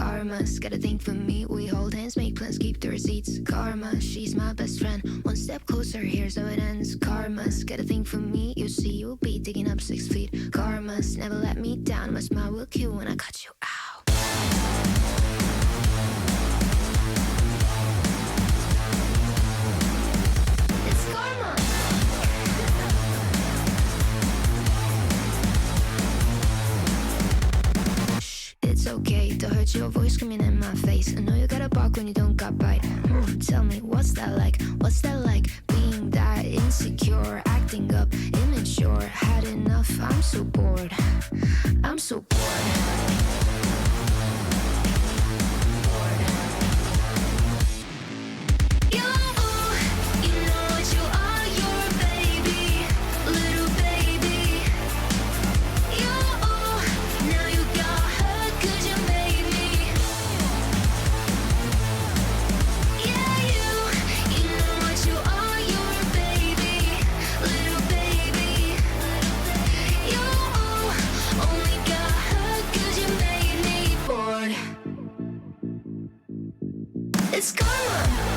Karma's got a thing for me. We hold hands, make plans, keep the receipts. Karma, she's my best friend. One step closer, here's how it ends. Karma's got a thing for me. You see, you'll be digging up 6 feet. Karma's never let me down. My smile will kill when I cut you out. It's karma. It's okay to hurt your voice screaming in my face. I know you gotta bark when you don't got bite. Tell me, what's that like? What's that like? Being that insecure, acting up, immature. Had enough, I'm so bored. I'm so bored. You know what you are, you're a baby, little baby. Now you got hurt 'cause you made me. Yeah, you know what you are, you're a baby, little baby. You only got hurt 'cause you made me bored. It's karma.